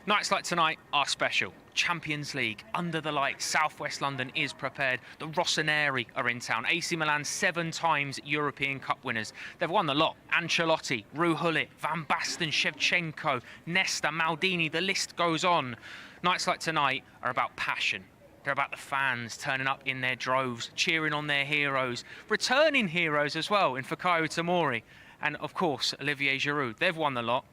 Nights like tonight are special. Champions League, under the lights, South West London is prepared. The Rossoneri are in town. AC Milan 7 times European Cup winners. They've won the lot. Ancelotti, Ruhulit, Van Basten, Shevchenko, Nesta, Maldini, the list goes on. Nights like tonight are about passion. They're about the fans turning up in their droves, cheering on their heroes, returning heroes as well in Fikayo Tomori. And of course, Olivier Giroux. They've won the lot,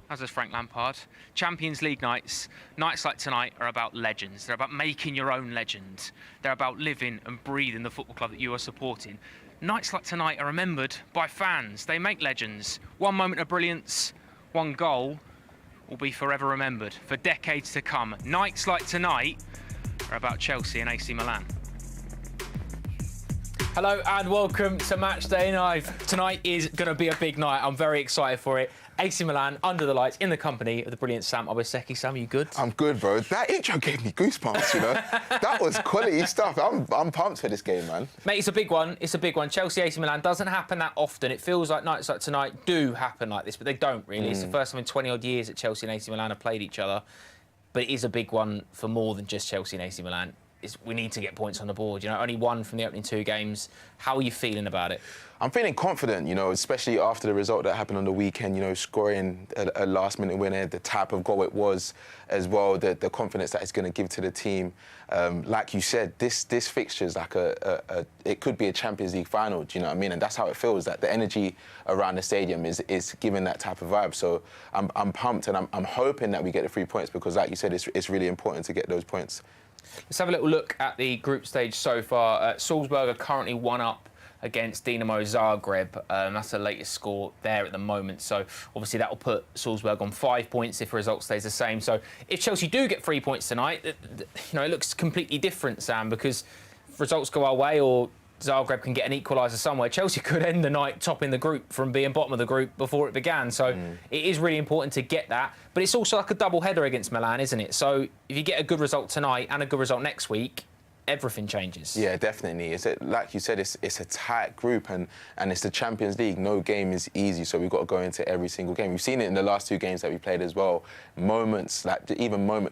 as does Frank Lampard. Champions League nights like tonight are about legends. They're about making your own legend. They're about living and breathing the football club that you are supporting. Nights like tonight are remembered by fans. They make legends. One moment of brilliance, one goal will be forever remembered for decades to come. Nights like tonight are about Chelsea and AC Milan. Hello and welcome to Matchday Live. Tonight is going to be a big night. I'm very excited for it. AC Milan under the lights in the company of the brilliant Sam Obaseki. Sam, you good? I'm good, bro. That intro gave me goosebumps, you know. That was quality stuff. I'm pumped for this game, man. Mate, it's a big one. It's a big one. Chelsea, AC Milan doesn't happen that often. It feels like nights like tonight do happen like this, but they don't really. It's the first time in 20-odd years that Chelsea and AC Milan have played each other. But it is a big one for more than just Chelsea and AC Milan. We need to get points on the board. You know, only one from the opening 2 games. How are you feeling about it? I'm feeling confident, you know, especially after the result that happened on the weekend, you know, scoring a last-minute winner, the type of goal it was as well, the confidence that it's going to give to the team. Like you said, this fixture is like it could be a Champions League final, do you know what I mean? And that's how it feels, that the energy around the stadium is giving that type of vibe. So I'm pumped and I'm hoping that we get the 3 points because, like you said, it's really important to get those points. Let's have a little look at the group stage so far. Salzburg are currently 1-up against Dinamo Zagreb. That's the latest score there at the moment. So obviously that will put Salzburg on 5 points if the result stays the same. So if Chelsea do get 3 points tonight, you know, it looks completely different, Sam, because if results go our way or Zagreb can get an equaliser somewhere, Chelsea could end the night topping the group from being bottom of the group before it began. So it is really important to get that. But it's also like a double header against Milan, isn't it? So if you get a good result tonight and a good result next week, everything changes. Yeah, definitely. Like you said, it's a tight group and it's the Champions League. No game is easy, so we've got to go into every single game. We've seen it in the last 2 games that we played as well. Moments, like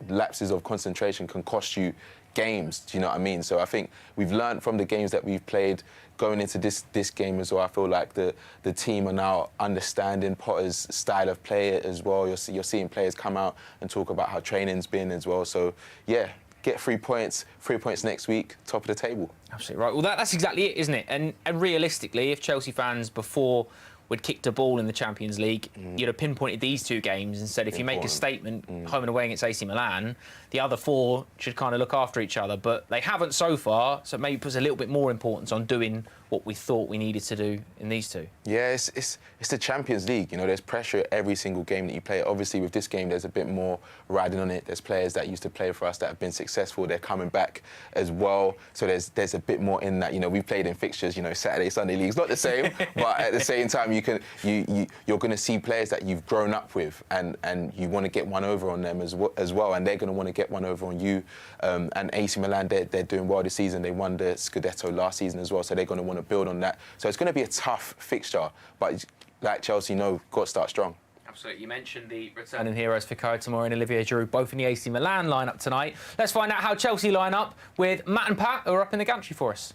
lapses of concentration can cost you games, do you know what I mean? So I think we've learned from the games that we've played going into this game as well. I feel like the team are now understanding Potter's style of play as well. You're seeing players come out and talk about how training's been as well. So, yeah, get 3 points next week, top of the table. Absolutely right. Well, that's exactly it, isn't it? And realistically, if Chelsea fans before we'd kicked a ball in the Champions League, you'd have pinpointed these 2 games and said, if you make a statement home and away against AC Milan, the other 4 should kind of look after each other. But they haven't so far, so it maybe puts a little bit more importance on doing what we thought we needed to do in these 2. Yeah, it's the Champions League. You know, there's pressure every single game that you play. Obviously, with this game, there's a bit more riding on it. There's players that used to play for us that have been successful. They're coming back as well. So there's a bit more in that. You know, we played in fixtures. You know, Saturday, Sunday leagues, not the same, but at the same time, you're going to see players that you've grown up with, and you want to get one over on them as well, and they're going to want to get one over on you. And AC Milan, they're doing well this season. They won the Scudetto last season as well, so they're going to want to build on that. So it's going to be a tough fixture, but like Chelsea, got to start strong. Absolutely. You mentioned the returning heroes Fikayo Tomori and Olivier Giroux, both in the AC Milan lineup tonight. Let's find out how Chelsea line up with Matt and Pat, who are up in the gantry for us.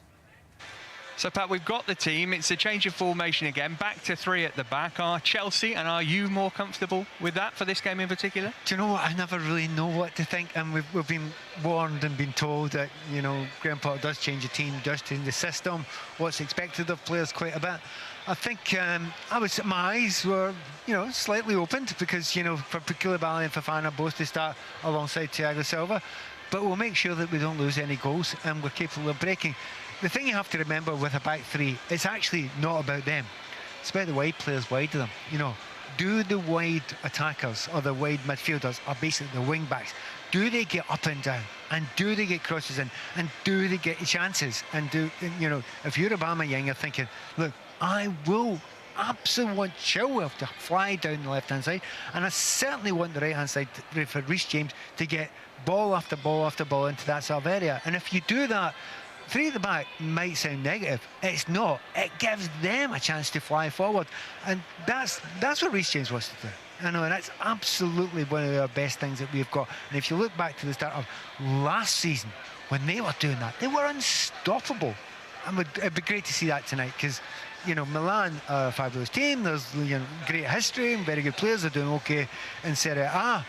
So, Pat, we've got the team. It's a change of formation again, back to 3 at the back. Are Chelsea, and are you more comfortable with that for this game in particular? Do you know what? I never really know what to think, and we've been warned and been told that, you know, Graham Potter does change the team, does change the system, what's expected of players quite a bit. I think my eyes were, you know, slightly opened because, you know, for Koulibaly and Fofana both to start alongside Thiago Silva, but we'll make sure that we don't lose any goals and we're capable of breaking. The thing you have to remember with a back 3, it's actually not about them. It's about the wide players wide of them. You know, do the wide attackers or the wide midfielders, or basically the wing backs, do they get up and down? And do they get crosses in? And do they get chances? And you know, if you're Aubameyang, you're thinking, look, I will absolutely want Chilwell to fly down the left-hand side, and I certainly want the right-hand side for Reece James to get ball after ball after ball into that sort of area. And if you do that, 3 at the back might sound negative. It's not. It gives them a chance to fly forward, and that's what Reece James wants to do. I know, and that's absolutely one of the best things that we've got. And if you look back to the start of last season, when they were doing that, they were unstoppable. And it'd be great to see that tonight, because, you know, Milan are a fabulous team. There's, you know, great history and very good players. They're doing okay in Serie A.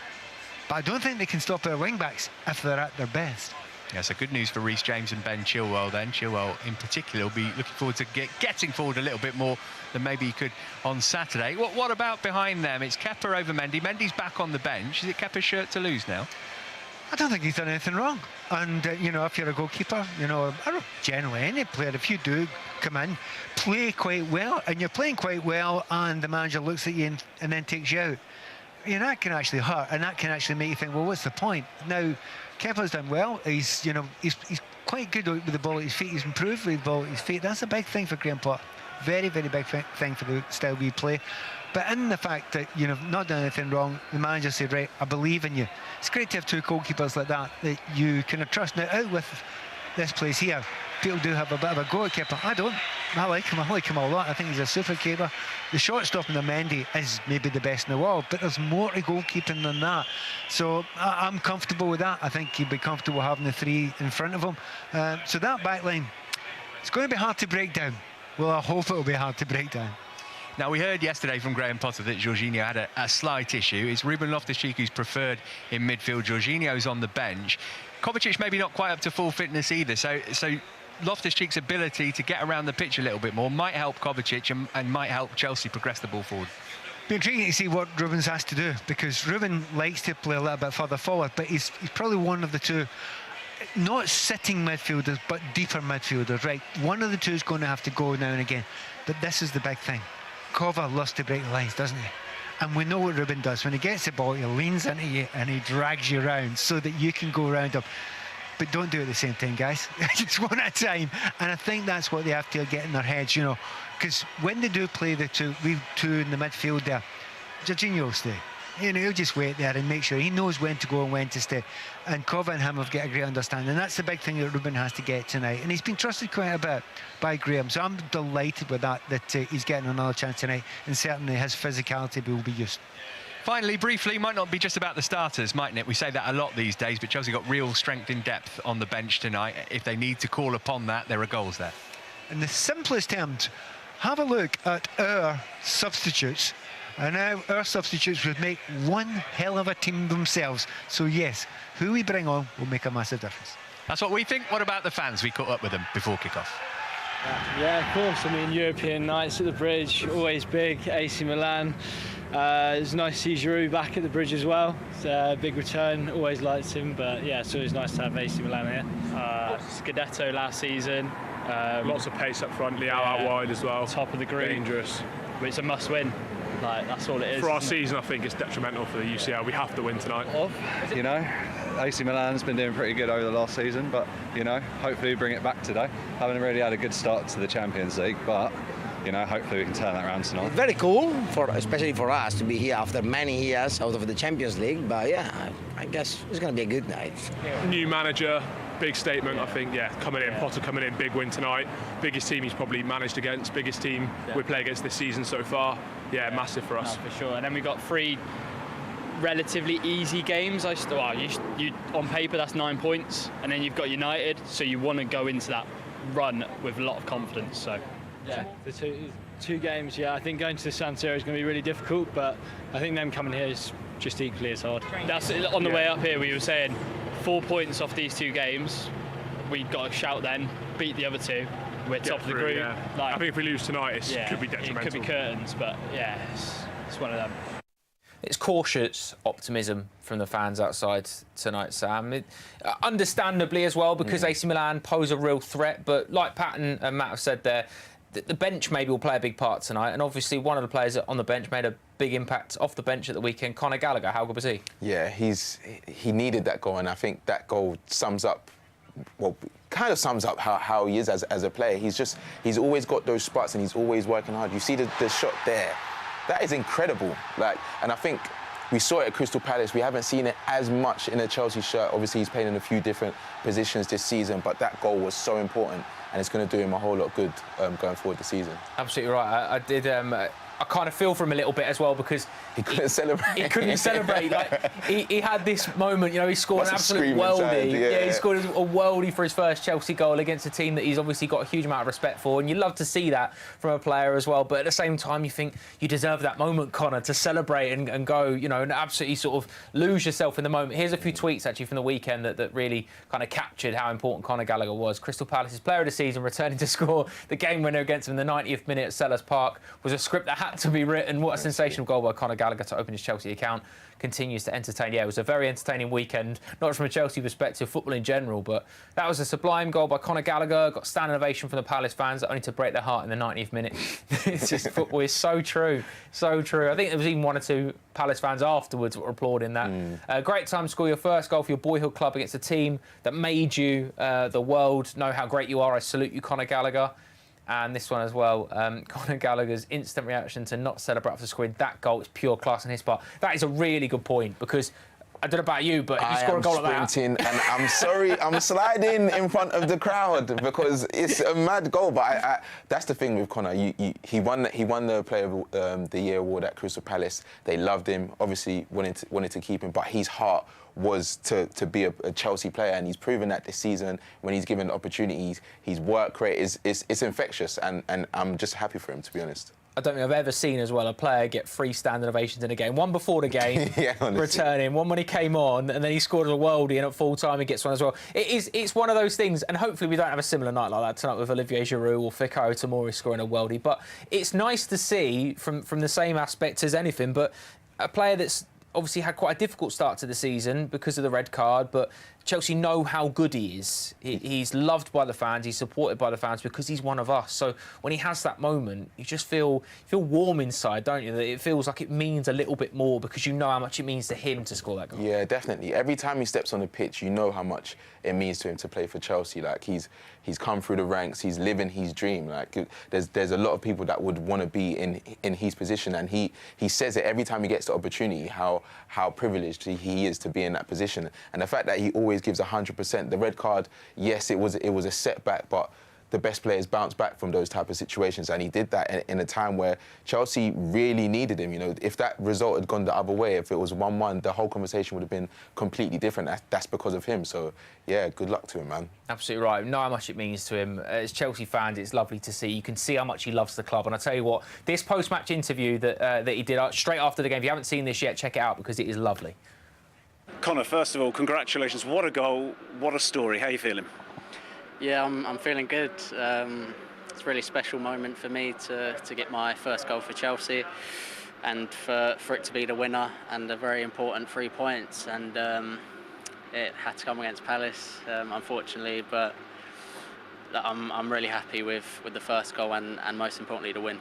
But I don't think they can stop our wing-backs if they're at their best. Yeah, so good news for Reece James and Ben Chilwell then. Chilwell in particular will be looking forward to getting forward a little bit more than maybe he could on Saturday. What about behind them? It's Kepa over Mendy. Mendy's back on the bench. Is it Kepa's shirt to lose now? I don't think he's done anything wrong. And, you know, if you're a goalkeeper, you know, I don't generally any player, if you do come in, play quite well, and you're playing quite well, and the manager looks at you and then takes you out, you know, that can actually hurt, and that can actually make you think, well, what's the point? Now, Kepa's done well. He's, you know, he's quite good with the ball at his feet. He's improved with the ball at his feet. That's a big thing for Graham Potter. Very, very big thing for the style we play. But in the fact that, you know, not done anything wrong, the manager said, right, I believe in you. It's great to have two goalkeepers like that you can trust. Now, out with this place here, people do have a bit of a go at Kepa. I don't. I like him a lot. I think he's a super keeper. The shortstop in the Mendy is maybe the best in the world, but there's more to goalkeeping than that. So I'm comfortable with that. I think he'd be comfortable having the three in front of him. So that back line, it's going to be hard to break down. Well, I hope it'll be hard to break down. Now, we heard yesterday from Graham Potter that Jorginho had a slight issue. It's Ruben Loftus-Cheek who's preferred in midfield. Jorginho's on the bench. Kovacic maybe not quite up to full fitness either. So Loftus-Cheek's ability to get around the pitch a little bit more might help Kovacic and might help Chelsea progress the ball forward. Be intriguing to see what Ruben's has to do, because Ruben likes to play a little bit further forward, but he's probably one of the two, not sitting midfielders, but deeper midfielders, right? One of the two is going to have to go now and again. But this is the big thing. Kova loves to break the lines, doesn't he? And we know what Ruben does. When he gets the ball, he leans into you and he drags you around so that you can go around him. But don't do it at the same time, guys. It's one at a time. And I think that's what they have to get in their heads, you know. Because when they do play the two in the midfield there, Jorginho will stay. You know, he'll just wait there and make sure he knows when to go and when to stay. And Kova and him have got a great understanding. And that's the big thing that Ruben has to get tonight. And he's been trusted quite a bit by Graham. So I'm delighted with that he's getting another chance tonight. And certainly his physicality will be used. Finally, briefly, might not be just about the starters, mightn't it? We say that a lot these days, but Chelsea got real strength in depth on the bench tonight. If they need to call upon that, there are goals there. In the simplest terms, have a look at our substitutes. And now our substitutes would make one hell of a team themselves. So yes, who we bring on will make a massive difference. That's what we think. What about the fans? We caught up with them before kick-off. Yeah, of course. I mean, European nights at the Bridge, always big. AC Milan. It's nice to see Giroux back at the Bridge as well. It's a big return. Always liked him, but yeah, it's always nice to have AC Milan here. Scudetto last season. Lots of pace up front, Leao out wide as well. Top of the group. Dangerous. But it's a must-win. Like, that's all it is. For our season, I think it's detrimental for the UCL. We have to win tonight. You know, AC Milan's been doing pretty good over the last season, but, you know, hopefully we bring it back today. Haven't really had a good start to the Champions League, but, you know, hopefully we can turn that around tonight. Very cool, especially for us, to be here after many years out of the Champions League. But, yeah, I guess it's going to be a good night. New manager, big statement, I think, coming in. Potter coming in, big win tonight. Biggest team he's probably managed against, biggest team we play against this season so far. Yeah, massive for us. No, for sure. And then we got 3 relatively easy games. You on paper, that's 9 points. And then you've got United, so you want to go into that run with a lot of confidence. So, yeah, the two games, I think going to the San Siro is going to be really difficult, but I think them coming here is just equally as hard. That's on the way up here, we were saying 4 points off these 2 games. We've got to shout then, beat the other 2. We're top of the group. Yeah. I think if we lose tonight, it could be detrimental. It could be curtains, but yeah, it's one of them. It's cautious optimism from the fans outside tonight, Sam. Understandably as well, because AC Milan pose a real threat. But like Pat and Matt have said there, the bench maybe will play a big part tonight. And obviously one of the players on the bench made a big impact off the bench at the weekend, Conor Gallagher. How good was he? Yeah, he needed that goal, and I think that goal sums up, well, kind of sums up how he is as a player. He's always got those spots and he's always working hard. You see the shot there. That is incredible. And I think we saw it at Crystal Palace. We haven't seen it as much in a Chelsea shirt. Obviously, he's played in a few different positions this season, but that goal was so important and it's going to do him a whole lot of good going forward this season. Absolutely right. I did I kind of feel for him a little bit as well, because he couldn't celebrate. He couldn't celebrate. Like he had this moment, you know, he scored an absolute worldie. Yeah, he scored a worldie for his first Chelsea goal against a team that he's obviously got a huge amount of respect for, and you love to see that from a player as well. But at the same time, you think you deserve that moment, Conor, to celebrate and go, you know, and absolutely sort of lose yourself in the moment. Here's a few tweets actually from the weekend that really kind of captured how important Conor Gallagher was. Crystal Palace's player of the season, returning to score the game winner against him in the 90th minute at Selhurst Park, was a script that had to be written. What a sensational goal by Conor Gallagher to open his Chelsea account. Continues to entertain. Yeah, it was a very entertaining weekend, not just from a Chelsea perspective, football in general, but that was a sublime goal by Conor Gallagher. Got standing ovation from the Palace fans, only to break their heart in the 90th minute. It's just, football is so true, so true. I think there was even one or two Palace fans afterwards that were applauding that. Great time to score your first goal for your boyhood club against a team that made you the world know how great you are. I salute you, Conor Gallagher. And this one as well, Conor Gallagher's instant reaction to not celebrate after scoring that goal is pure class on his part. That is a really good point, because I don't know about you, but if you score a goal like that... and I'm sorry, I'm sliding in front of the crowd because it's a mad goal. But that's the thing with Conor. He won the Player of the Year award at Crystal Palace. They loved him, obviously wanted to keep him, but his heart was to be a Chelsea player, and he's proven that this season when he's given opportunities. His work rate is infectious, and I'm just happy for him, to be honest. I don't think I've ever seen as well a player get 3 standing ovations in a game. One before the game, returning, one when he came on, and then he scored a worldie, and at full time he gets one as well. It's one of those things, and hopefully we don't have a similar night like that tonight with Olivier Giroux or Fikayo Tomori scoring a worldie. But it's nice to see from the same aspect as anything, but a player that's obviously had quite a difficult start to the season because of the red card, but Chelsea know how good he is. He's loved by the fans, he's supported by the fans because he's one of us. So when he has that moment, you just feel warm inside, don't you? That it feels like it means a little bit more because you know how much it means to him to score that goal. Yeah, definitely. Every time he steps on the pitch, you know how much it means to him to play for Chelsea. Like he's come through the ranks, he's living his dream. Like there's a lot of people that would want to be in his position, and he says it every time he gets the opportunity how privileged he is to be in that position. And the fact that he always gives 100%. The red card, yes, it was a setback, but the best players bounce back from those type of situations, and he did that in a time where Chelsea really needed him. You know, if that result had gone the other way, if it was 1-1, the whole conversation would have been completely different. That's because of him. So, yeah, good luck to him, man. Absolutely right. Know how much it means to him. As Chelsea fans, it's lovely to see. You can see how much he loves the club. And I tell you what, this post-match interview that he did straight after the game, if you haven't seen this yet, check it out because it is lovely. Conor, first of all, congratulations. What a goal, what a story. How are you feeling? Yeah, I'm feeling good. It's a really special moment for me to get my first goal for Chelsea, and for it to be the winner, and a very important 3 points. And it had to come against Palace, unfortunately, but I'm really happy with the first goal and most importantly the win.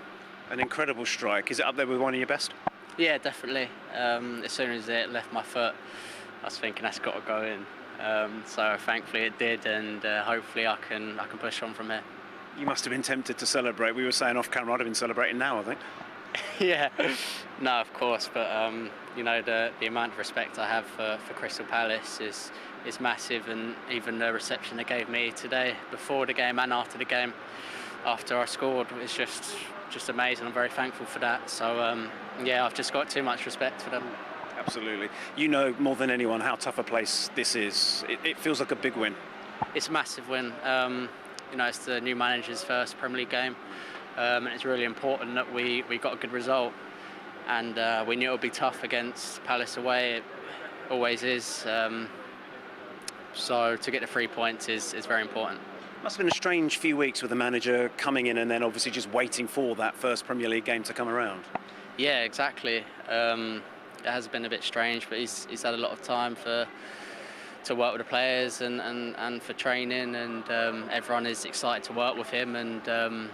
An incredible strike. Is it up there with one of your best? Yeah, definitely. As soon as it left my foot, I was thinking that's got to go in. So thankfully it did, and hopefully I can push on from here. You must have been tempted to celebrate. We were saying off camera, I'd have been celebrating now, I think. Yeah, no, of course, but you know, the amount of respect I have for Crystal Palace is massive, and even the reception they gave me today, before the game and after the game, after I scored, was just amazing. I'm very thankful for that. So yeah, I've just got too much respect for them. Absolutely. You know more than anyone how tough a place this is. It feels like a big win. It's a massive win. You know, it's the new manager's first Premier League game, and it's really important that we got a good result. And we knew it would be tough against Palace away. It always is. So to get the 3 points is very important. Must have been a strange few weeks with the manager coming in and then obviously just waiting for that first Premier League game to come around. Yeah, exactly. It has been a bit strange, but he's had a lot of time to work with the players and for training, and everyone is excited to work with him, and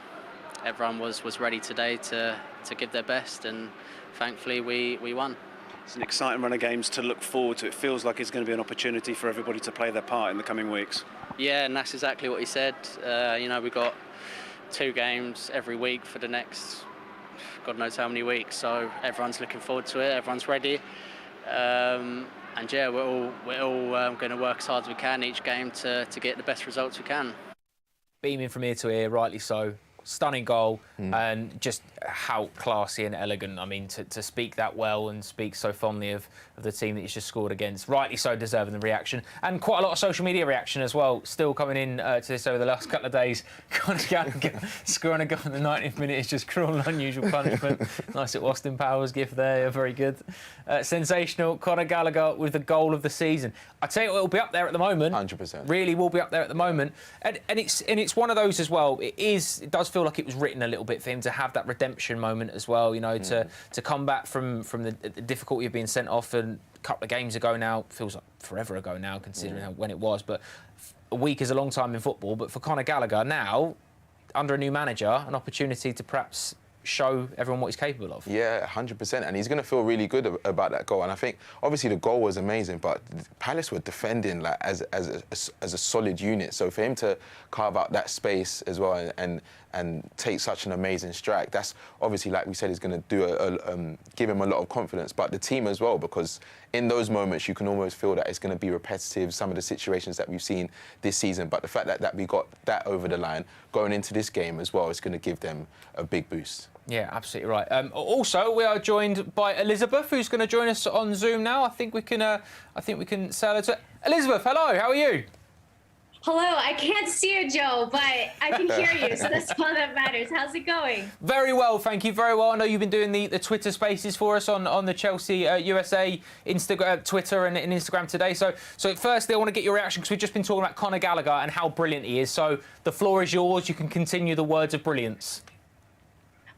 everyone was ready today to give their best, and thankfully we won. It's an exciting run of games to look forward to. It feels like it's going to be an opportunity for everybody to play their part in the coming weeks. Yeah, and that's exactly what he said. You know, we've got 2 games every week for the next God knows how many weeks, so everyone's looking forward to it, everyone's ready, and yeah, we're all going to work as hard as we can each game to get the best results we can. Beaming from ear to ear, rightly so. stunning goal, and just how classy and elegant. I mean, to speak that well and speak so fondly of the team that he's just scored against, rightly so deserving the reaction, and quite a lot of social media reaction as well, still coming in to this over the last couple of days. Conor Gallagher scoring a goal in the 90th minute is just cruel and unusual punishment. Nice little Austin Powers gift there, very good. Sensational. Conor Gallagher with the goal of the season. I tell you what, it'll be up there at the moment. 100%. Really will be up there at the moment, and it's one of those as well. It does feel like it was written a little bit for him to have that redemption moment as well. You know, to come back from the difficulty of being sent off a couple of games ago now. Feels like forever ago now, considering when it was. But a week is a long time in football. But for Conor Gallagher now, under a new manager, an opportunity to perhaps show everyone what he's capable of. Yeah, 100%, and he's going to feel really good about that goal. And I think obviously the goal was amazing, but Palace were defending like as a solid unit. So for him to carve out that space as well and take such an amazing strike, that's obviously, like we said, is going to do give him a lot of confidence, but the team as well, because in those moments you can almost feel that it's going to be repetitive, some of the situations that we've seen this season. But the fact that we got that over the line going into this game as well is going to give them a big boost. Yeah, absolutely right. Also, we are joined by Elizabeth, who's going to join us on Zoom now. I think we can say hello to Elizabeth. Hello, how are you? Hello, I can't see you, Joe, but I can hear you, so that's all that matters. How's it going? Very well, thank you, very well. I know you've been doing the Twitter Spaces for us on the Chelsea USA Instagram, Twitter and Instagram today. So firstly, I want to get your reaction, because we've just been talking about Conor Gallagher and how brilliant he is. So the floor is yours. You can continue the words of brilliance.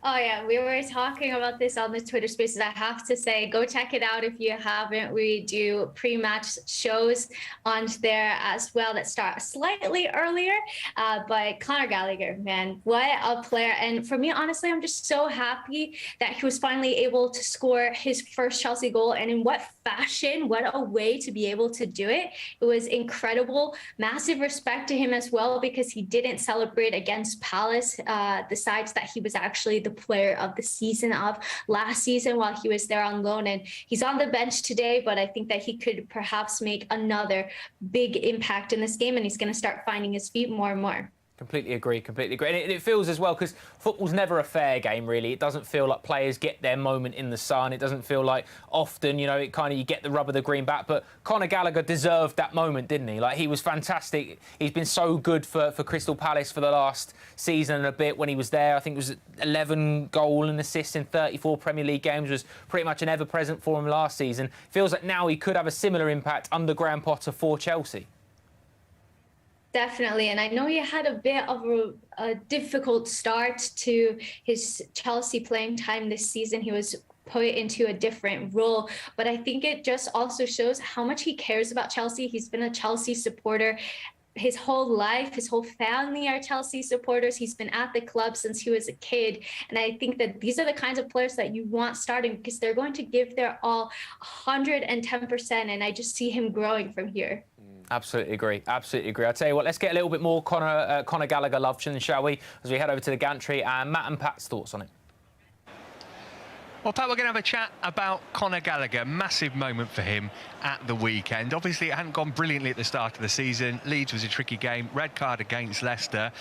Oh, yeah, we were talking about this on the Twitter Spaces. I have to say, go check it out if you haven't. We do pre-match shows on there as well that start slightly earlier. But Conor Gallagher, man, what a player. And for me, honestly, I'm just so happy that he was finally able to score his first Chelsea goal. And in what fashion, what a way to be able to do it. It was incredible. Massive respect to him as well, because he didn't celebrate against Palace, the sides that he was actually the player of the season of last season while he was there on loan. And he's on the bench today, but I think that he could perhaps make another big impact in this game, and he's going to start finding his feet more and more. Completely agree, completely agree. And it feels as well, because football's never a fair game, really. It doesn't feel like players get their moment in the sun. It doesn't feel like often, you know, it kind of, you get the rub of the green back. But Conor Gallagher deserved that moment, didn't he? Like, he was fantastic. He's been so good for Crystal Palace for the last season and a bit when he was there. I think it was 11 goal and assists in 34 Premier League games, was pretty much an ever-present for him last season. Feels like now he could have a similar impact under Graham Potter for Chelsea. Definitely, and I know he had a bit of a difficult start to his Chelsea playing time this season. He was put into a different role, but I think it just also shows how much he cares about Chelsea. He's been a Chelsea supporter his whole life. His whole family are Chelsea supporters. He's been at the club since he was a kid. And I think that these are the kinds of players that you want starting, because they're going to give their all 110%. And I just see him growing from here. Absolutely agree. Absolutely agree. I'll tell you what, let's get a little bit more Conor Gallagher love, shall we, as we head over to the gantry, and Matt and Pat's thoughts on it. Well, Pat, we're going to have a chat about Conor Gallagher. Massive moment for him at the weekend. Obviously, it hadn't gone brilliantly at the start of the season. Leeds was a tricky game. Red card against Leicester.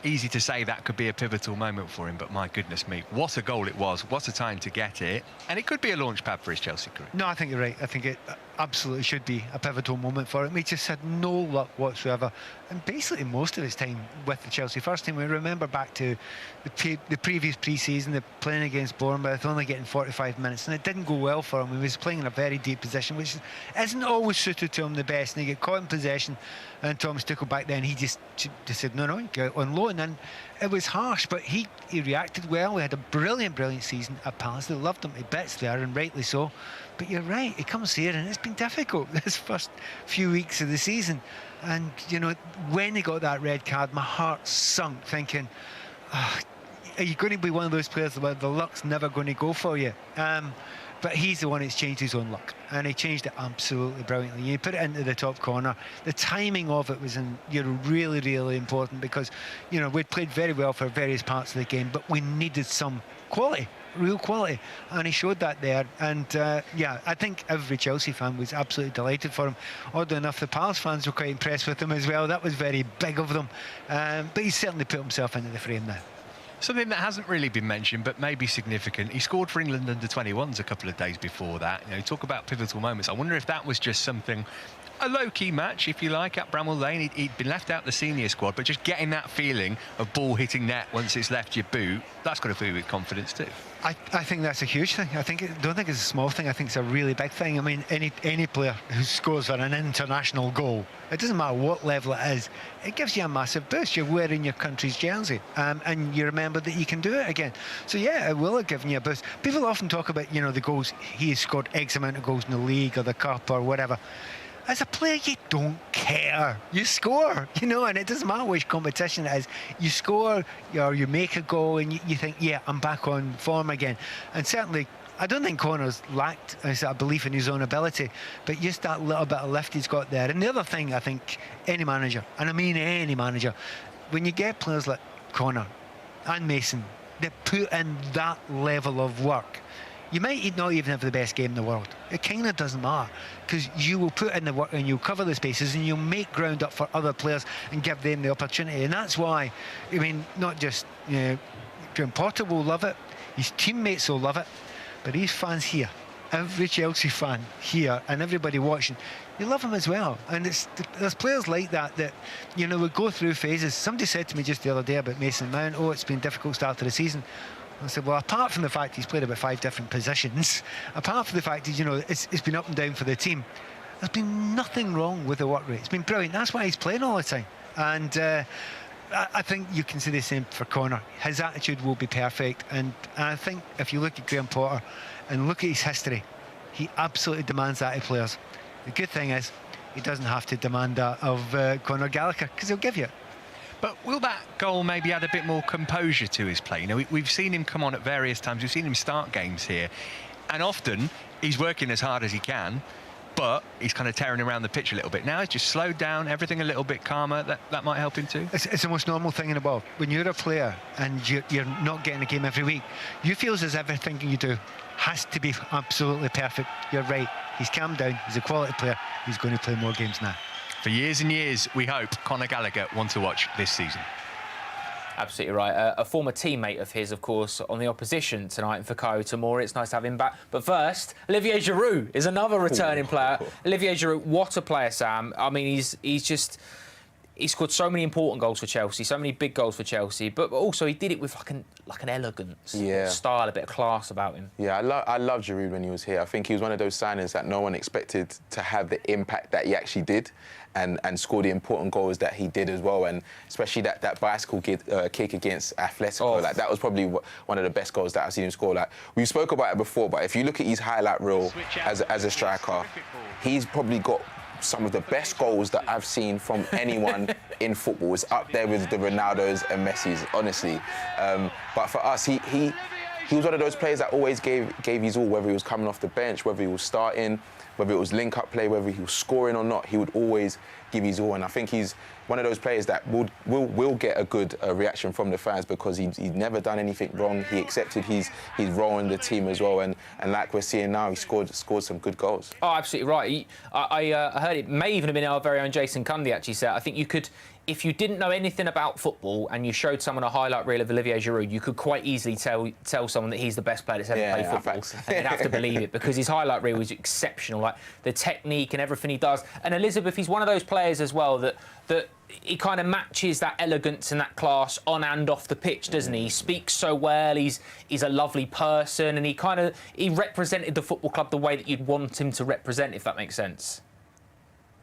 Easy to say that could be a pivotal moment for him, but my goodness me, what a goal it was. What a time to get it. And it could be a launch pad for his Chelsea career. No, I think you're right. I think it absolutely should be a pivotal moment for him. He just had no luck whatsoever. And basically most of his time with the Chelsea first team, we remember back to the previous pre-season, the playing against Bournemouth, only getting 45 minutes, and it didn't go well for him. He was playing in a very deep position, which isn't always suited to him the best, and he got caught in possession, and Thomas Tuchel back then, he just said, no, get on loan, and it was harsh, but he reacted well. We had a brilliant season at Palace. They loved him to bits there, and rightly so. But you're right, he comes here, and it's been difficult this first few weeks of the season. And, you know, when he got that red card, my heart sunk, thinking, are you going to be one of those players where the luck's never going to go for you? But he's the one that's changed his own luck, and he changed it absolutely brilliantly. You put it into the top corner. The timing of it was really important, because, you know, we'd played very well for various parts of the game, but we needed some quality, real quality, and he showed that there. And yeah, I think every Chelsea fan was absolutely delighted for him. Oddly enough, the Palace fans were quite impressed with him as well. That was very big of them, but he's certainly put himself into the frame now. Something that hasn't really been mentioned, but maybe significant. He scored for England under-21s a couple of days before that. You know, talk about pivotal moments. I wonder if that was just something, a low-key match, if you like, at Bramall Lane. He'd been left out the senior squad, but just getting that feeling of ball hitting net once it's left your boot, that's got to fill you with confidence too. I think that's a huge thing. I don't think it's a small thing. I think it's a really big thing. I mean, any player who scores on an international goal, it doesn't matter what level it is, it gives you a massive boost. You're wearing your country's jersey, and you remember that you can do it again. So yeah, it will have given you a boost. People often talk about, you know, the goals. He has scored X amount of goals in the league or the cup or whatever. As a player, you don't care. You score, you know, and it doesn't matter which competition it is. You score, or you make a goal, and you think, yeah, I'm back on form again. And certainly, I don't think Conor's lacked a belief in his own ability, but just that little bit of lift he's got there. And the other thing, I think, any manager, and I mean any manager, when you get players like Conor and Mason that put in that level of work, you might not even have the best game in the world. It kind of doesn't matter, because you will put in the work and you'll cover the spaces and you'll make ground up for other players and give them the opportunity. And that's why, I mean, not just, you know, Graham Potter will love it, his teammates will love it, but his fans here, every Chelsea fan here and everybody watching, you love him as well. And there's players like that, you know, will go through phases. Somebody said to me just the other day about Mason Mount, oh, it's been a difficult start to the season. I said, well, apart from the fact he's played about 5 different positions, apart from the fact that, you know, it's been up and down for the team, there's been nothing wrong with the work rate. It's been brilliant. That's why he's playing all the time. And I think you can say the same for Conor. His attitude will be perfect. And I think if you look at Graham Potter and look at his history, he absolutely demands that of players. The good thing is, he doesn't have to demand that of Conor Gallagher, because he'll give you it. But will that goal maybe add a bit more composure to his play? You know, we've seen him come on at various times. We've seen him start games here. And often, he's working as hard as he can, but he's kind of tearing around the pitch a little bit. Now he's just slowed down, everything a little bit calmer. That might help him too. It's the most normal thing in the world. When you're a player and you're not getting a game every week, you feel as if everything you do has to be absolutely perfect. You're right. He's calmed down. He's a quality player. He's going to play more games now. For years and years, we hope Conor Gallagher wants to watch this season. Absolutely right. A former teammate of his, of course, on the opposition tonight in Fikayo Tomori. It's nice to have him back. But first, Olivier Giroux is another returning player. Olivier Giroux, what a player, Sam. I mean, he scored so many important goals for Chelsea, so many big goals for Chelsea, but also he did it with like an elegance, style, a bit of class about him. Yeah, I love Giroud when he was here. I think he was one of those signings that no one expected to have the impact that he actually did, and score the important goals that he did as well, and especially that bicycle kick against Atletico. Like, that was probably one of the best goals that I've seen him score. Like, we spoke about it before, but if you look at his highlight reel as a striker, he's probably got some of the best goals that I've seen from anyone in football. It's up there with the Ronaldos and Messis, honestly. But for us, he was one of those players that always gave his all, whether he was coming off the bench, whether he was starting, whether it was link-up play, whether he was scoring or not, he would always give his all. And I think he's one of those players that will get a good reaction from the fans, because he's never done anything wrong. He accepted his role in the team as well, and like we're seeing now, he scored some good goals. Oh, absolutely right. I heard it may even have been our very own Jason Cundy actually said, I think you could, if you didn't know anything about football and you showed someone a highlight reel of Olivier Giroud, you could quite easily tell someone that he's the best player that's ever played football. And they'd have to believe it, because his highlight reel is exceptional, like the technique and everything he does. And Elizabeth, he's one of those players as well that he kind of matches that elegance and that class on and off the pitch, doesn't he? He speaks so well, he's a lovely person, and he represented the football club the way that you'd want him to represent, if that makes sense.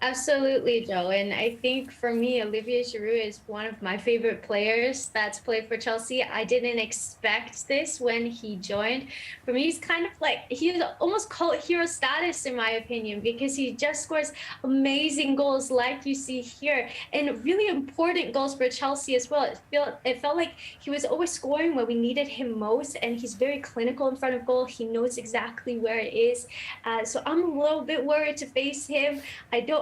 Absolutely, Joe. And I think for me, Olivier Giroux is one of my favorite players that's played for Chelsea. I didn't expect this when he joined. For me, he's kind of like, he's almost called hero status in my opinion, because he just scores amazing goals like you see here, and really important goals for Chelsea as well. It felt like he was always scoring when we needed him most, and he's very clinical in front of goal. He knows exactly where it is. So I'm a little bit worried to face him.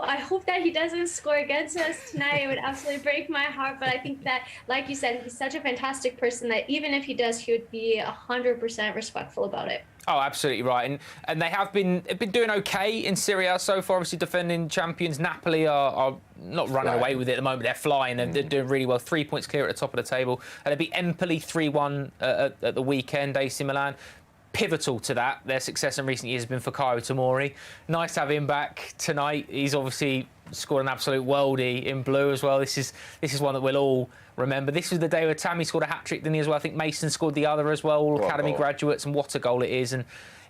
I hope that he doesn't score against us tonight. It would absolutely break my heart. But I think that, like you said, he's such a fantastic person that even if he does, he would be 100% respectful about it. Oh, absolutely right. And they've been doing OK in Serie A so far, obviously defending champions. Napoli are not running away with it at the moment. They're flying. They're doing really well. 3 points clear at the top of the table. And they beat Empoli 3-1 at the weekend, AC Milan. Pivotal to that, their success in recent years has been Fikayo Tomori. Nice to have him back tonight. He's obviously scored an absolute worldie in blue as well. This is one that we'll all remember. This was the day where Tammy scored a hat-trick, didn't he, as well? I think Mason scored the other as well, all academy graduates, and what a goal it is. And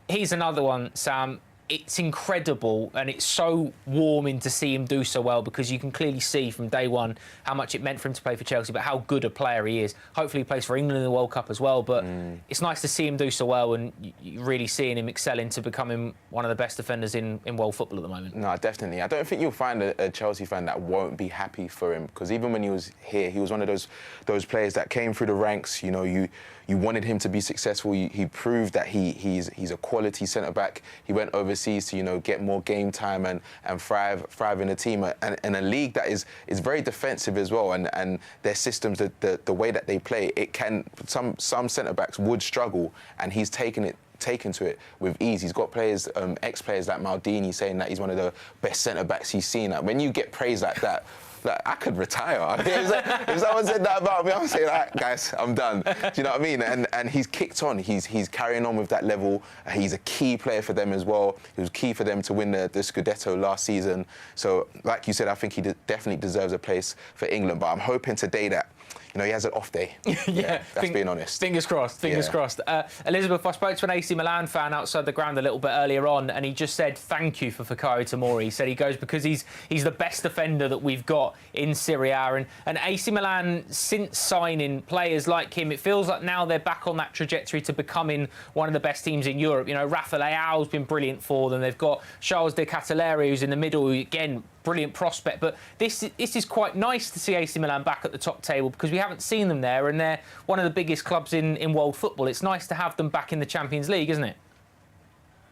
he's another one, Sam. It's incredible, and it's so warming to see him do so well, because you can clearly see from day one how much it meant for him to play for Chelsea, but how good a player he is. Hopefully he plays for England in the World Cup as well, but it's nice to see him do so well, and you're really seeing him excel into becoming one of the best defenders in world football at the moment. No, definitely. I don't think you'll find a Chelsea fan that won't be happy for him, because even when he was here, he was one of those players that came through the ranks. You know, you wanted him to be successful. He proved that he's a quality centre-back. He went overseas to, you know, get more game time and thrive in a team and a league that is very defensive as well. And their systems, the way that they play, it can some centre-backs would struggle, and he's taken to it with ease. He's got players, ex-players like Maldini saying that he's one of the best centre-backs he's seen. Like, when you get praise like that, like, I could retire. If someone said that about me, I would say, like, guys, I'm done. Do you know what I mean? And he's kicked on. He's carrying on with that level. He's a key player for them as well. He was key for them to win the Scudetto last season. So, like you said, I think he definitely deserves a place for England. But I'm hoping today that, you know, he has an off day. Yeah, that's being honest. Fingers crossed, fingers crossed. Elizabeth, I spoke to an AC Milan fan outside the ground a little bit earlier on, and he just said thank you for Fikayo Tomori. He said he goes because he's the best defender that we've got in Serie A. And AC Milan, since signing players like him, it feels like now they're back on that trajectory to becoming one of the best teams in Europe. You know, Rafa Leao's been brilliant for them. They've got Charles de Ketelaere, who's in the middle, who, again, brilliant prospect. But this is quite nice to see AC Milan back at the top table, because we haven't seen them there, and they're one of the biggest clubs in world football. It's nice to have them back in the Champions League, isn't it?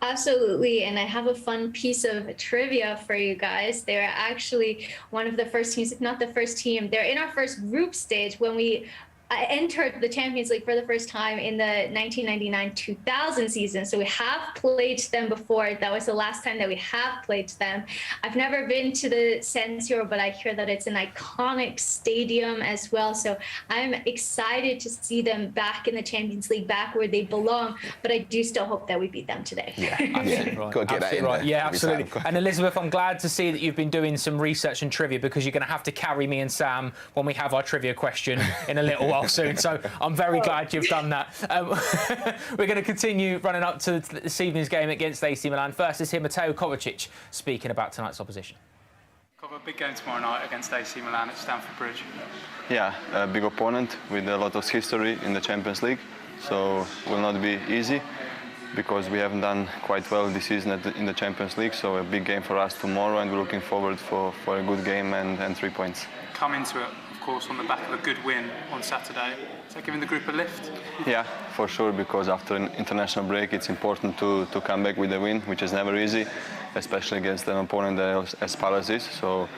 Absolutely, and I have a fun piece of trivia for you guys. They're actually one of the first teams, if not the first team. They're in our first group stage when we entered the Champions League for the first time in the 1999-2000 season. So we have played them before. That was the last time that we have played them. I've never been to the San Siro, but I hear that it's an iconic stadium as well. So I'm excited to see them back in the Champions League, back where they belong. But I do still hope that we beat them today. Yeah, absolutely right. Got to get that in there. Yeah, absolutely. And Elizabeth, I'm glad to see that you've been doing some research and trivia, because you're going to have to carry me and Sam when we have our trivia question in a little while soon. So I'm very glad you've done that. We're going to continue running up to this evening's game against AC Milan. First is here Mateo Kovacic speaking about tonight's opposition. Got a big game tomorrow night against AC Milan at Stamford Bridge. Yeah, a big opponent with a lot of history in the Champions League, so will not be easy, because we haven't done quite well this season in the Champions League. So a big game for us tomorrow, and we're looking forward for a good game and 3 points. Come into it, of course, on the back of a good win on Saturday. Is that giving the group a lift? Yeah, for sure, because after an international break, it's important to come back with a win, which is never easy, especially against an opponent as Palace is. So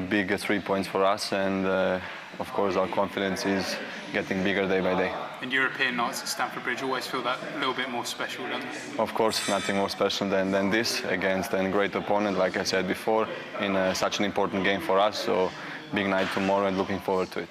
big 3 points for us, and of course our confidence is getting bigger day by day. And European nights at Stamford Bridge always feel that little bit more special, don't they? Of course, nothing more special than this against a great opponent, like I said before, in such an important game for us. So big night tomorrow, and looking forward to it.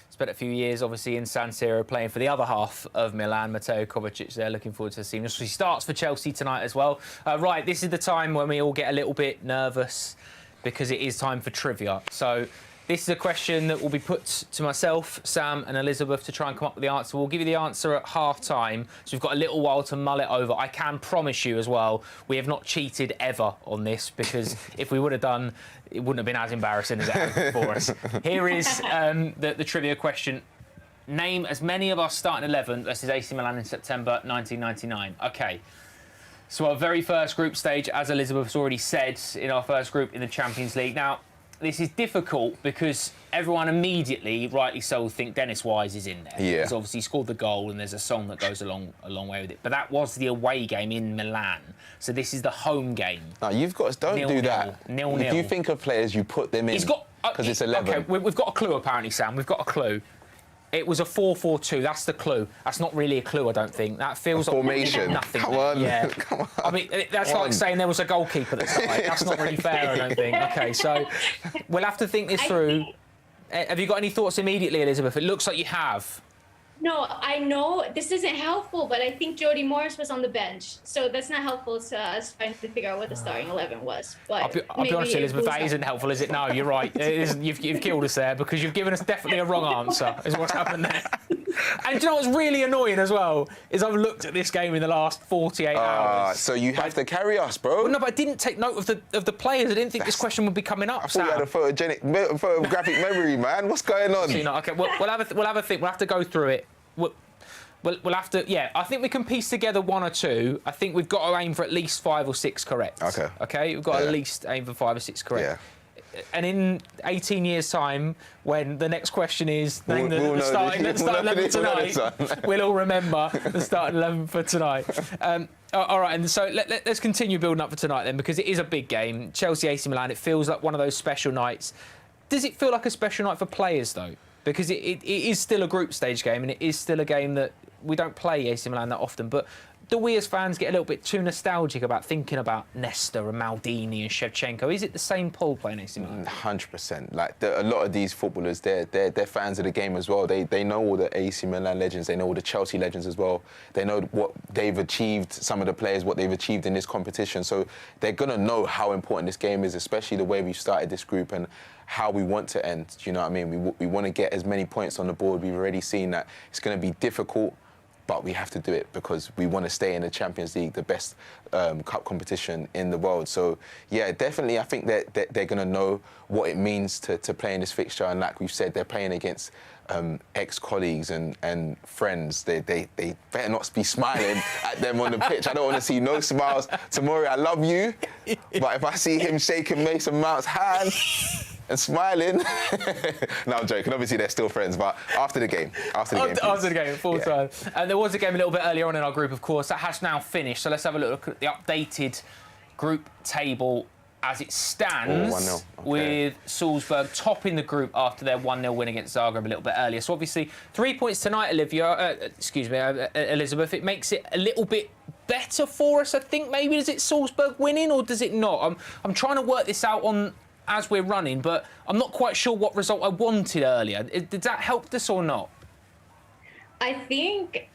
Spent a few years, obviously, in San Siro playing for the other half of Milan. Mateo Kovacic there, looking forward to seeing him. He starts for Chelsea tonight as well. Right, this is the time when we all get a little bit nervous, because it is time for trivia. So this is a question that will be put to myself, Sam and Elizabeth to try and come up with the answer. We'll give you the answer at half-time, so we've got a little while to mull it over. I can promise you as well, we have not cheated ever on this, because if we would have done, it wouldn't have been as embarrassing as it has been for us. Here is the trivia question. Name as many of our starting 11 versus AC Milan in September 1999. OK. So our very first group stage, as Elizabeth's already said, in our first group in the Champions League. Now, this is difficult because everyone immediately, rightly so, think Dennis Wise is in there. Yeah. Because obviously he scored the goal, and there's a song that goes a long way with it. But that was the away game in Milan. So this is the home game. No, you've got... Don't do that. 0-0. If you think of players, you put them in. He's got... Because it's 11. OK, we've got a clue, apparently, Sam. We've got a clue. It was a 4-4-2. That's the clue. That's not really a clue, I don't think. That feels like formation. Nothing. Come on. Yeah. Come on. I mean, that's like saying there was a goalkeeper that started. That's not really fair, I don't think. OK, so we'll have to think this through. Have you got any thoughts immediately, Elizabeth? It looks like you have. No, I know this isn't helpful, but I think Jody Morris was on the bench, so that's not helpful to us trying to figure out what the starting 11 was. But I'll be honest, Elizabeth, that isn't helpful, is it? No, you're right. You've killed us there because you've given us definitely a wrong answer, is what's happened there. And do you know what's really annoying as well is I've looked at this game in the last 48 hours. So you have to carry us, bro. Well, no, but I didn't take note of the players. I didn't think this question would be coming up. I thought you had a photographic memory, man. What's going on? OK, we'll have a think. We'll have to go through it. We'll have to, yeah, I think we can piece together one or two. I think we've got to aim for at least 5 or 6 correct. OK, we've got to at least aim for 5 or 6 correct. Yeah. And in 18 years' time, when the next question is name the starting 11 tonight, we'll all remember the starting 11 for tonight. All right, and so let's continue building up for tonight then, because it is a big game. Chelsea AC Milan, it feels like one of those special nights. Does it feel like a special night for players, though? Because it is still a group stage game, and it is still a game that we don't play AC Milan that often, but do we as fans get a little bit too nostalgic about thinking about Nesta and Maldini and Shevchenko? Is it the same pull playing AC Milan? 100%. Like a lot of these footballers, they're fans of the game as well. They know all the AC Milan legends. They know all the Chelsea legends as well. They know what they've achieved. Some of the players, what they've achieved in this competition. So they're gonna know how important this game is, especially the way we've started this group and how we want to end. Do you know what I mean? We want to get as many points on the board. We've already seen that it's going to be difficult, but we have to do it because we want to stay in the Champions League, the best cup competition in the world. So, yeah, definitely I think that they're going to know what it means to play in this fixture. And like we've said, they're playing against ex-colleagues and friends. They better not be smiling at them on the pitch. I don't want to see no smiles. Tomori, I love you, but if I see him shaking Mason Mount's hand and smiling. No, I'm joking. Obviously, they're still friends, but after the game. After the game, full time. And there was a game a little bit earlier on in our group, of course. That has now finished. So let's have a look at the updated group table as it stands, 1-0. Okay. with Salzburg topping the group after their 1-0 win against Zagreb a little bit earlier. So obviously, 3 points tonight, Elizabeth. It makes it a little bit better for us, I think. Maybe is it Salzburg winning or does it not? I'm trying to work this out on as we're running, but I'm not quite sure what result I wanted earlier. Did that help us or not? I think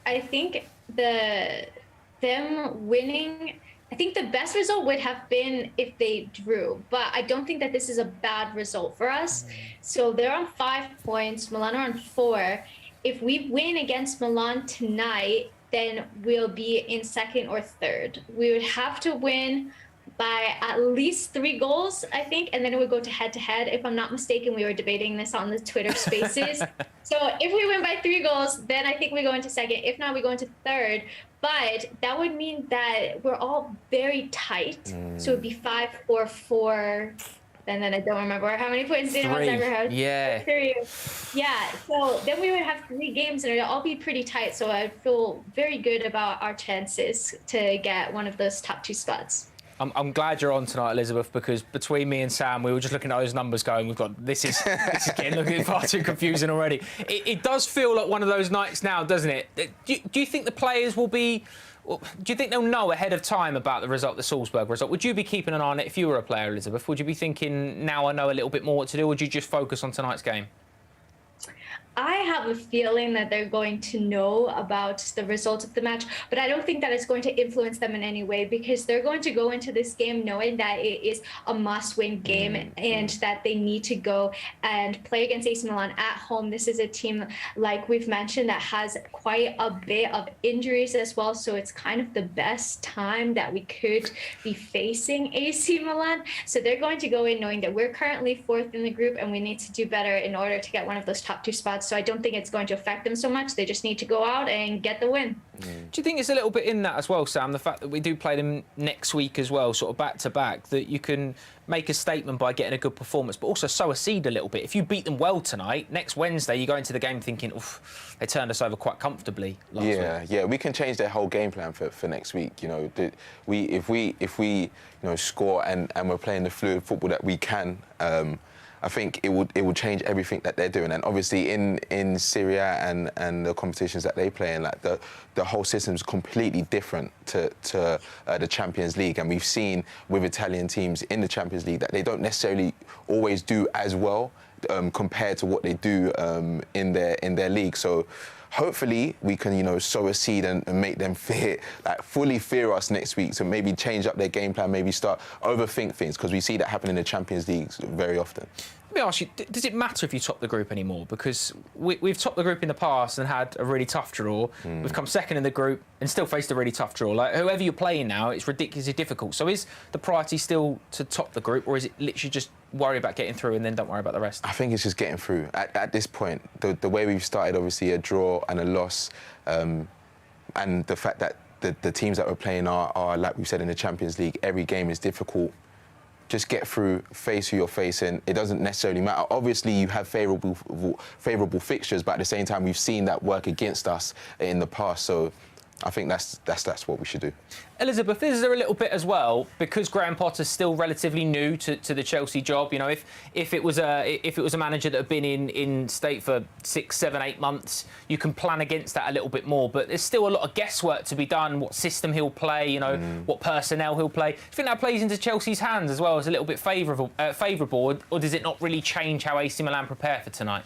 them winning. I think the best result would have been if they drew, but I don't think that this is a bad result for us. So they're on 5 points, Milan are on 4. If we win against Milan tonight, then we'll be in second or third. We would have to win by at least 3 goals, I think, and then it would go to head-to-head. If I'm not mistaken, we were debating this on the Twitter Spaces. So if we win by 3 goals, then I think we go into second. If not, we go into third. But that would mean that we're all very tight. So it would be 5-4-4. And then I don't remember how many points anyone's ever had. Yeah. 3. Yeah. So then we would have 3 games, and it would all be pretty tight. So I feel very good about our chances to get one of those top 2 spots. I'm glad you're on tonight, Elizabeth, because between me and Sam, we were just looking at those numbers going, this is getting looking far too confusing already. It does feel like one of those nights now, doesn't it? Do you think the players will be... Do you think they'll know ahead of time about the result, the Salzburg result? Would you be keeping an eye on it if you were a player, Elizabeth? Would you be thinking, now I know a little bit more what to do, or would you just focus on tonight's game? I have a feeling that they're going to know about the results of the match, but I don't think that it's going to influence them in any way, because they're going to go into this game knowing that it is a must-win game and that they need to go and play against AC Milan at home. This is a team, like we've mentioned, that has quite a bit of injuries as well, so it's kind of the best time that we could be facing AC Milan. So they're going to go in knowing that we're currently 4th in the group and we need to do better in order to get one of those top 2 spots. So I don't think it's going to affect them so much. They just need to go out and get the win. Do you think it's a little bit in that as well, Sam, the fact that we do play them next week as well, sort of back-to-back, that you can make a statement by getting a good performance, but also sow a seed a little bit? If you beat them well tonight, next Wednesday you go into the game thinking, oof, they turned us over quite comfortably last week. Yeah, we can change their whole game plan for next week. You know, if we score and we're playing the fluid football that we can, I think it will change everything that they're doing. And obviously in Serie A and the competitions that they play in, like the whole system is completely different to the Champions League. And we've seen with Italian teams in the Champions League that they don't necessarily always do as well compared to what they do in their league. So hopefully we can, sow a seed and make them fully fear us next week. So maybe change up their game plan, maybe start overthink things, because we see that happen in the Champions League very often. Let me ask you, does it matter if you top the group anymore? Because we've topped the group in the past and had a really tough draw. We've come second in the group and still faced a really tough draw. Like, whoever you're playing now, it's ridiculously difficult. So is the priority still to top the group, or is it literally just worry about getting through and then don't worry about the rest? I think it's just getting through. At this point, the way we've started, obviously a draw and a loss, and the fact that the teams that we're playing are, like we said, in the Champions League, every game is difficult. Just get through, face who you're facing. It doesn't necessarily matter. Obviously, you have favourable fixtures, but at the same time, we've seen that work against us in the past. So I think that's what we should do. Elizabeth, is there a little bit as well, because Graham Potter's still relatively new to the Chelsea job? If it was a manager that had been in state for 6, 7, 8 months, you can plan against that a little bit more. But there's still a lot of guesswork to be done. What system he'll play, what personnel he'll play. Do you think that plays into Chelsea's hands as well as a little bit favourable, or does it not really change how AC Milan prepare for tonight?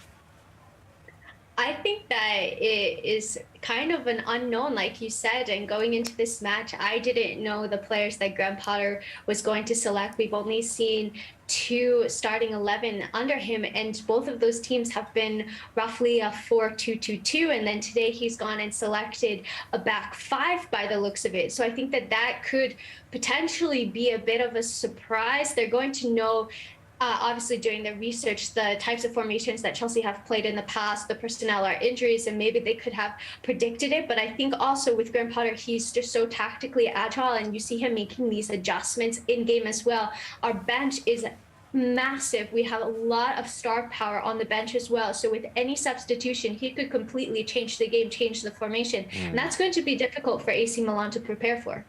I think that it is kind of an unknown, like you said, and going into this match, I didn't know the players that Graham Potter was going to select. We've only seen 2 starting 11 under him, and both of those teams have been roughly a 4-2-2-2, and then today he's gone and selected a back 5 by the looks of it. So I think that could potentially be a bit of a surprise. They're going to know, obviously doing their research, the types of formations that Chelsea have played in the past, the personnel are injuries, and maybe they could have predicted it. But I think also with Graham Potter, he's just so tactically agile, and you see him making these adjustments in game as well. Our bench is massive. We have a lot of star power on the bench as well. So with any substitution, he could completely change the game, change the formation. And that's going to be difficult for AC Milan to prepare for.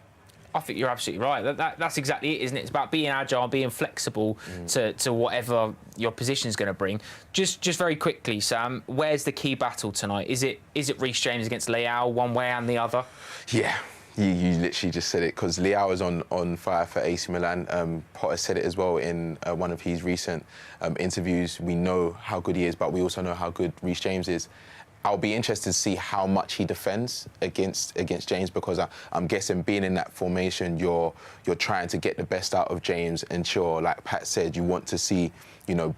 I think you're absolutely right. That's exactly it, isn't it? It's about being agile, being flexible to whatever your position is going to bring. Just very quickly, Sam, where's the key battle tonight? Is it Reece James against Leao, one way and the other? Yeah. You literally just said it, because Leao is on fire for AC Milan. Potter said it as well in one of his recent interviews. We know how good he is, but we also know how good Reece James is. I'll be interested to see how much he defends against James, because I'm guessing being in that formation, you're trying to get the best out of James. And sure, like Pat said, you want to see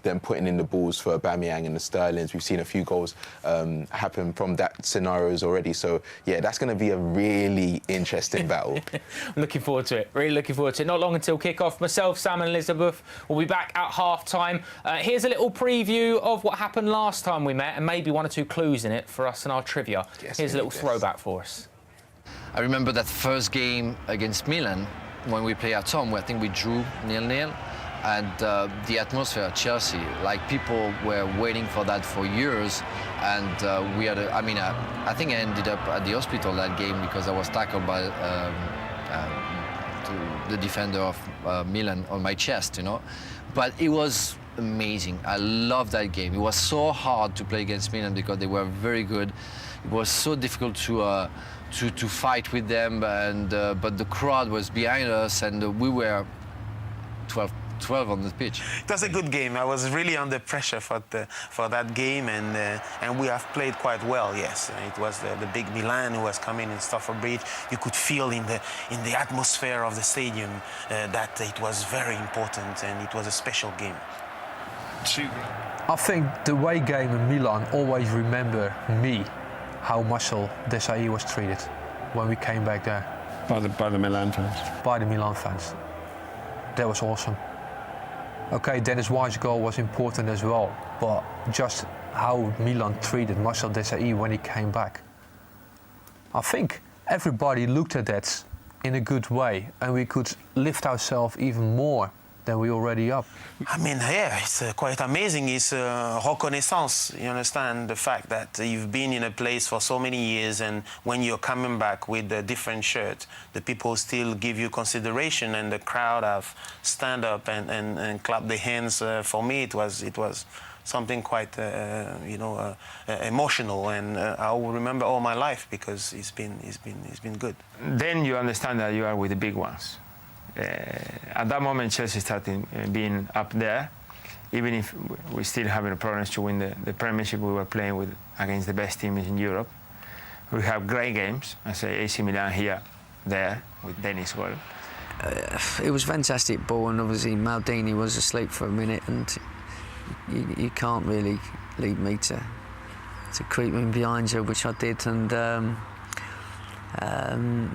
them putting in the balls for Aubameyang and the Sterlings. We've seen a few goals happen from that scenarios already. So yeah, that's going to be a really interesting battle. I'm looking forward to it. Really looking forward to it. Not long until kick-off. Myself, Sam and Elizabeth will be back at half-time. Here's a little preview of what happened last time we met, and maybe 1 or 2 clues in it for us and our trivia. Yes, here's a little throwback for us. I remember that first game against Milan when we played at home. I think we drew 0-0. And the atmosphere at Chelsea, like people were waiting for that for years, and we had. I think I ended up at the hospital that game because I was tackled by the defender of Milan on my chest, But it was amazing. I loved that game. It was so hard to play against Milan because they were very good. It was so difficult to fight with them, and but the crowd was behind us, and we were 12 on the pitch. It was a good game. I was really under pressure for that game, and we have played quite well. Yes, it was the big Milan who was coming in Stamford Bridge. You could feel in the atmosphere of the stadium that it was very important, and it was a special game. I think the away game in Milan always remember me how Marcel Desailly was treated when we came back there. By the Milan fans. By the Milan fans. That was awesome. Okay, Dennis White's goal was important as well, but just how Milan treated Marcel Desailly when he came back. I think everybody looked at that in a good way, and we could lift ourselves even more then we're already up. I mean, yeah, it's quite amazing. It's reconnaissance. You understand the fact that you've been in a place for so many years, and when you're coming back with a different shirt, the people still give you consideration, and the crowd have stand up and clap their hands. For me, it was something quite, emotional, and I will remember all my life because it's been good. Then you understand that you are with the big ones. At that moment, Chelsea started being up there. Even if we still having problems to win the Premiership, we were playing against the best teams in Europe. We have great games. I say AC Milan here, there, with Dennis goal. It was fantastic ball, and obviously Maldini was asleep for a minute, and you can't really lead me to creep in behind you, which I did, and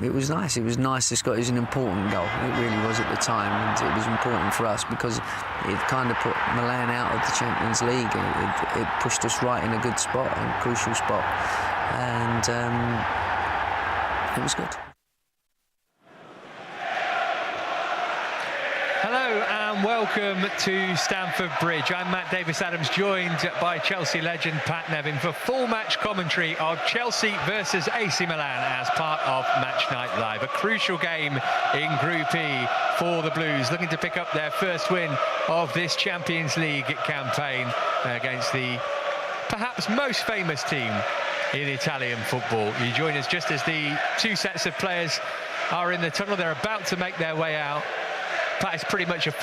it was nice. It was nice to score. It was an important goal. It really was at the time, and it was important for us because it kind of put Milan out of the Champions League. It pushed us right in a good spot, a crucial spot, and it was good. Hello and welcome to Stamford Bridge. I'm Matt Davis-Adams, joined by Chelsea legend Pat Nevin for full match commentary of Chelsea versus AC Milan as part of Match Night Live. A crucial game in Group E for the Blues, looking to pick up their first win of this Champions League campaign against the perhaps most famous team in Italian football. You join us just as the two sets of players are in the tunnel. They're about to make their way out. Pat, is pretty much a